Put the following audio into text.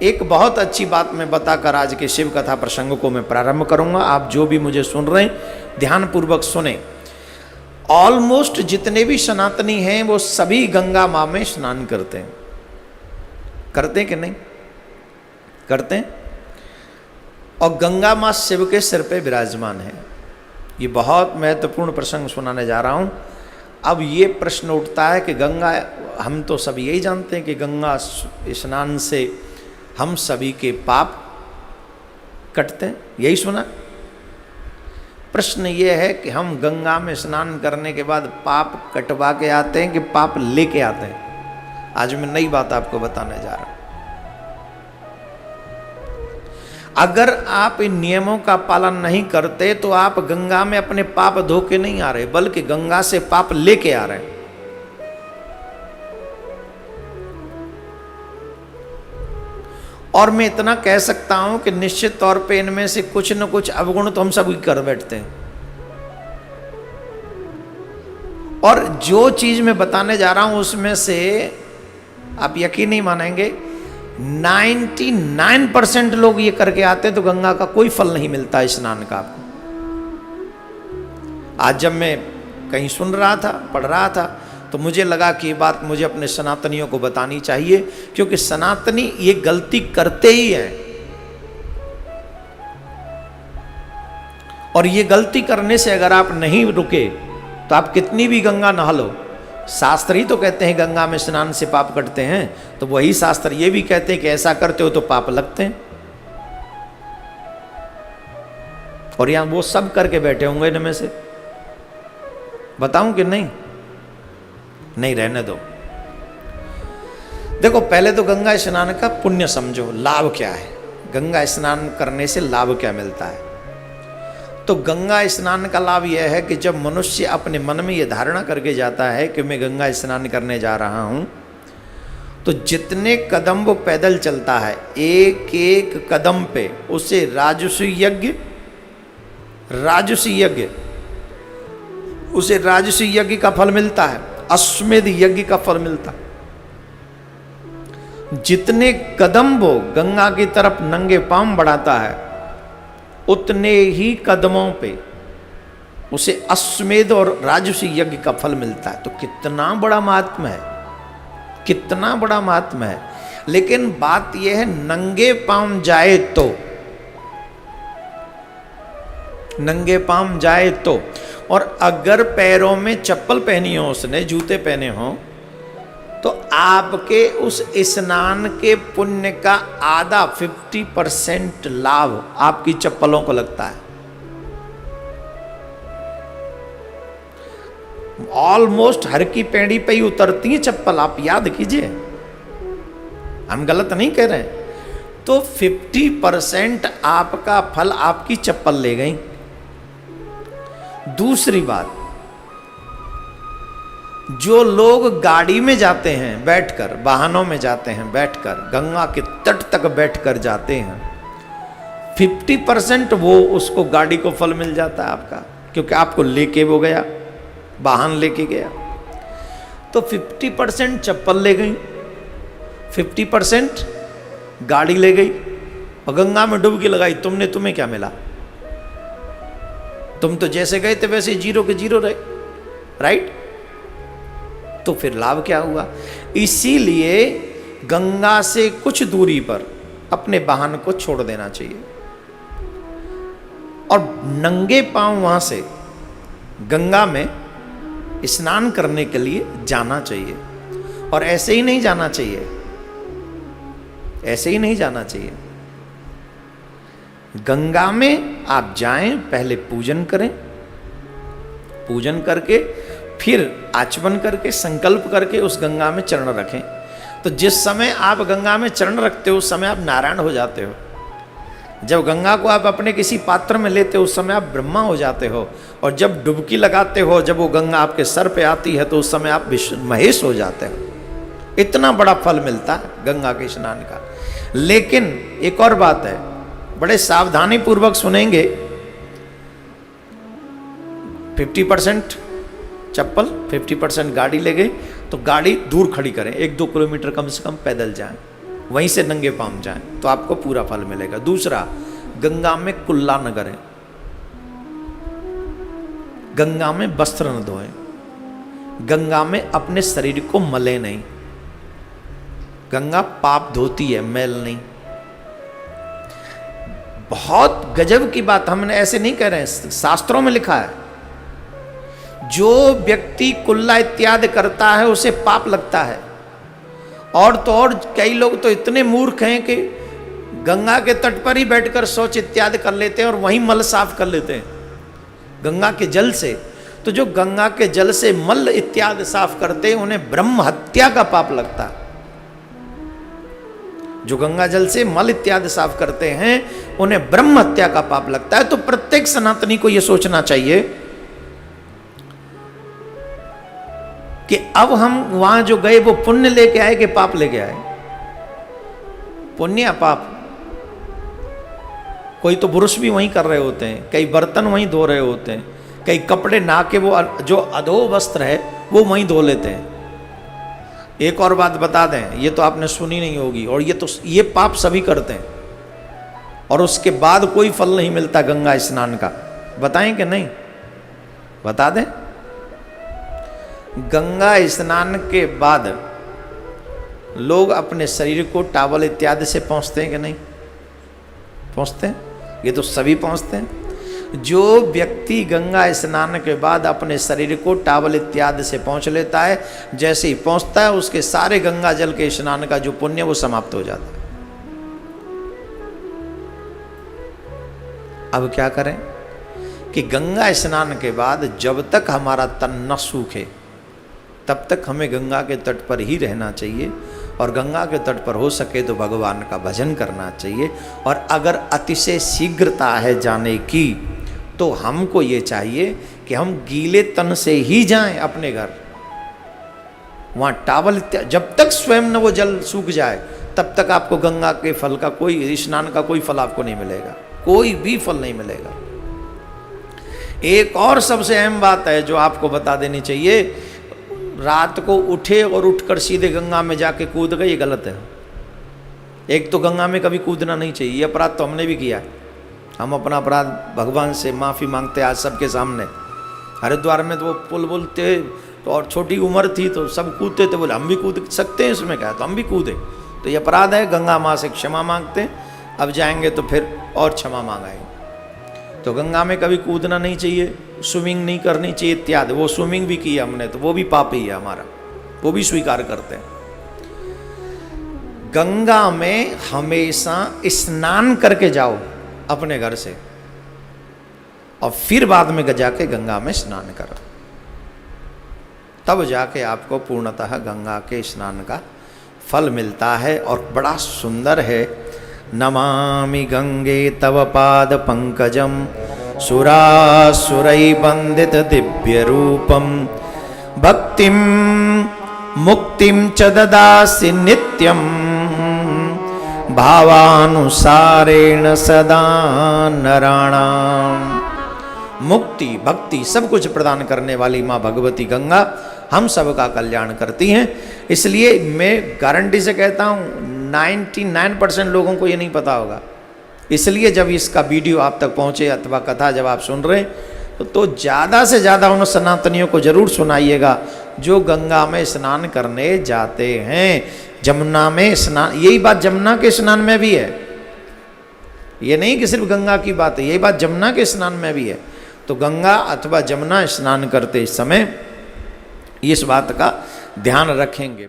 एक बहुत अच्छी बात मैं बताकर आज के शिव कथा प्रसंग को मैं प्रारंभ करूंगा। आप जो भी मुझे सुन रहे हैं ध्यान पूर्वक सुने। ऑलमोस्ट जितने भी सनातनी हैं वो सभी गंगा माँ में स्नान करते हैं। करते हैं कि नहीं करते हैं? और गंगा माँ शिव के सिर पे विराजमान है। ये बहुत महत्वपूर्ण प्रसंग सुनाने जा रहा हूँ। अब ये प्रश्न उठता है कि गंगा, हम तो सब यही जानते हैं कि गंगा स्नान से हम सभी के पाप कटते हैं, यही सुना। प्रश्न ये है कि हम गंगा में स्नान करने के बाद पाप कटवा के आते हैं कि पाप लेके आते हैं। आज मैं नई बात आपको बताने जा रहा हूं। अगर आप इन नियमों का पालन नहीं करते तो आप गंगा में अपने पाप धो के नहीं आ रहे, बल्कि गंगा से पाप लेके आ रहे हैं। और मैं इतना कह सकता हूं कि निश्चित तौर पे इनमें से कुछ न कुछ अवगुण तो हम सभी कर बैठते हैं। और जो चीज मैं बताने जा रहा हूं उसमें से आप यकीन नहीं मानेंगे, 99% लोग ये करके आते हैं तो गंगा का कोई फल नहीं मिलता स्नान का आपको। आज जब मैं कहीं सुन रहा था, पढ़ रहा था, तो मुझे लगा कि ये बात मुझे अपने सनातनियों को बतानी चाहिए, क्योंकि सनातनी ये गलती करते ही हैं। और ये गलती करने से अगर आप नहीं रुके तो आप कितनी भी गंगा नहा लो, शास्त्र ही तो कहते हैं गंगा में स्नान से पाप कटते हैं, तो वही शास्त्र ये भी कहते हैं कि ऐसा करते हो तो पाप लगते हैं। और यहां वो सब करके बैठे होंगे इनमें से, बताऊं कि नहीं? नहीं, रहने दो। देखो, पहले तो गंगा स्नान का पुण्य समझो, लाभ क्या है। गंगा स्नान करने से लाभ क्या मिलता है? तो गंगा स्नान का लाभ यह है कि जब मनुष्य अपने मन में यह धारणा करके जाता है कि मैं गंगा स्नान करने जा रहा हूं, तो जितने कदम वो पैदल चलता है, एक एक कदम पे उसे राजसी यज्ञ का फल मिलता है, अश्वमेध यज्ञ का फल मिलता है। जितने कदम वो गंगा की तरफ नंगे पांव बढ़ाता है, उतने ही कदमों पे उसे अश्वमेध और राजसी यज्ञ का फल मिलता है। तो कितना बड़ा महात्मा है, कितना बड़ा महात्मा है। लेकिन बात यह है, नंगे पांव जाए तो, नंगे पांव जाए तो, और अगर पैरों में चप्पल पहनी हो, उसने जूते पहने हो, तो आपके उस स्नान के पुण्य का आधा 50% लाभ आपकी चप्पलों को लगता है। ऑलमोस्ट हर की पैड़ी पे ही उतरती है चप्पल, आप याद कीजिए, हम गलत नहीं कह रहे हैं। तो 50% आपका फल आपकी चप्पल ले गई। दूसरी बात, जो लोग गाड़ी में जाते हैं बैठकर, वाहनों में जाते हैं बैठकर, गंगा के तट तक बैठकर जाते हैं, 50% वो उसको गाड़ी को फल मिल जाता है आपका, क्योंकि आपको लेके वो गया, वाहन लेके गया। तो 50% चप्पल ले गई, 50% गाड़ी ले गई, और गंगा में डुबकी लगाई तुमने, तुम्हें क्या मिला? तुम तो जैसे गए थे वैसे जीरो के जीरो रहे, राइट? तो फिर लाभ क्या हुआ? इसीलिए गंगा से कुछ दूरी पर अपने वाहन को छोड़ देना चाहिए और नंगे पांव वहां से गंगा में स्नान करने के लिए जाना चाहिए। और ऐसे ही नहीं जाना चाहिए, ऐसे ही नहीं जाना चाहिए। गंगा में आप जाएं, पहले पूजन करें, पूजन करके फिर आचमन करके संकल्प करके उस गंगा में चरण रखें। तो जिस समय आप गंगा में चरण रखते हो उस समय आप नारायण हो जाते हो। जब गंगा को आप अपने किसी पात्र में लेते हो उस समय आप ब्रह्मा हो जाते हो। और जब डुबकी लगाते हो, जब वो गंगा आपके सर पे आती है, तो उस समय आप महेश हो जाते हो। इतना बड़ा फल मिलता है गंगा के स्नान का। लेकिन एक और बात है, बड़े सावधानी पूर्वक सुनेंगे। 50% चप्पल, 50% गाड़ी ले गई, तो गाड़ी दूर खड़ी करें, 1-2 किलोमीटर कम से कम पैदल जाएं। वहीं से नंगे पाँव जाएं तो आपको पूरा फल मिलेगा। दूसरा, गंगा में कुल्ला न करें, गंगा में वस्त्र न धोएं, गंगा में अपने शरीर को मले नहीं। गंगा पाप धोती है, मैल नहीं। बहुत गजब की बात, हमने ऐसे नहीं कह रहे हैं, शास्त्रों में लिखा है जो व्यक्ति कुल्ला इत्यादि करता है उसे पाप लगता है। और तो और कई लोग तो इतने मूर्ख हैं कि गंगा के तट पर ही बैठकर शौच इत्यादि कर लेते हैं और वहीं मल साफ कर लेते हैं गंगा के जल से। तो जो गंगा के जल से मल इत्यादि साफ करते हैं उन्हें ब्रह्म हत्या का पाप लगता है। जो गंगा जल से मल इत्यादि साफ करते हैं उन्हें ब्रह्म हत्या का पाप लगता है। तो प्रत्येक सनातनी को यह सोचना चाहिए कि अब हम वहां जो गए वो पुण्य लेके आए कि पाप लेके आए? पुण्य या पाप? कोई तो पुरुष भी वहीं कर रहे होते हैं, कई बर्तन वहीं धो रहे होते हैं, कई कपड़े ना के वो जो अधो वस्त्र है वो वहीं धो लेते हैं। एक और बात बता दें, ये तो आपने सुनी नहीं होगी, और ये पाप सभी करते हैं और उसके बाद कोई फल नहीं मिलता गंगा स्नान का। बताएं कि नहीं? बता दें। गंगा स्नान के बाद लोग अपने शरीर को टॉवल इत्यादि से पोंछते हैं कि नहीं पोंछते हैं? ये तो सभी पोंछते हैं। जो व्यक्ति गंगा स्नान के बाद अपने शरीर को टॉवल इत्यादि से पोंछ लेता है, जैसे ही पोंछता है उसके सारे गंगा जल के स्नान का जो पुण्य वो समाप्त हो जाता है। अब क्या करें कि गंगा स्नान के बाद जब तक हमारा तन न सूखे तब तक हमें गंगा के तट पर ही रहना चाहिए, और गंगा के तट पर हो सके तो भगवान का भजन करना चाहिए। और अगर अतिशय शीघ्रता है जाने की तो हमको ये चाहिए कि हम गीले तन से ही जाएं अपने घर। वहाँ टॉवल जब तक स्वयं न वो जल सूख जाए तब तक आपको गंगा के फल का कोई, स्नान का कोई फल आपको नहीं मिलेगा, कोई भी फल नहीं मिलेगा। एक और सबसे अहम बात है जो आपको बता देनी चाहिए, रात को उठे और उठकर सीधे गंगा में जाके कूद गए, ये गलत है। एक तो गंगा में कभी कूदना नहीं चाहिए, ये अपराध तो हमने भी किया। हम अपना अपराध भगवान से माफ़ी मांगते आज सबके सामने। हरिद्वार में तो वो पुल बोलते तो, और छोटी उम्र थी तो सब कूदते थे, बोले हम भी कूद सकते हैं, इसमें क्या, तो हम भी कूदे। तो ये अपराध है, गंगा माँ से क्षमा मांगते हैं। अब जाएंगे तो फिर और क्षमा मांगाएंगे। तो गंगा में कभी कूदना नहीं चाहिए, स्विमिंग नहीं करनी चाहिए इत्यादि। वो स्विमिंग भी की हमने तो वो भी पाप ही है हमारा, वो भी स्वीकार करते हैं। गंगा में हमेशा स्नान करके जाओ अपने घर से, और फिर बाद में जाके गंगा में स्नान करो, तब जाके आपको पूर्णतः गंगा के स्नान का फल मिलता है। और बड़ा सुंदर है, नमामि गंगे तव पाद पंकजम सुरासुरै बंदित दिव्य रूपम भक्तिम मुक्तिम च ददासि नित्यम भावानुसारेण सदा नराणाम। मुक्ति भक्ति सब कुछ प्रदान करने वाली माँ भगवती गंगा हम सब का कल्याण करती हैं। इसलिए मैं गारंटी से कहता हूँ 99% लोगों को ये नहीं पता होगा। इसलिए जब इसका वीडियो आप तक पहुँचे अथवा कथा जब आप सुन रहे हैं तो ज़्यादा से ज़्यादा उन सनातनियों को ज़रूर सुनाइएगा जो गंगा में स्नान करने जाते हैं। जमुना में स्नान, यही बात जमुना के स्नान में भी है, ये नहीं कि सिर्फ गंगा की बात है, यही बात जमुना के स्नान में भी है। तो गंगा अथवा जमुना स्नान करते समय इस बात का ध्यान रखेंगे।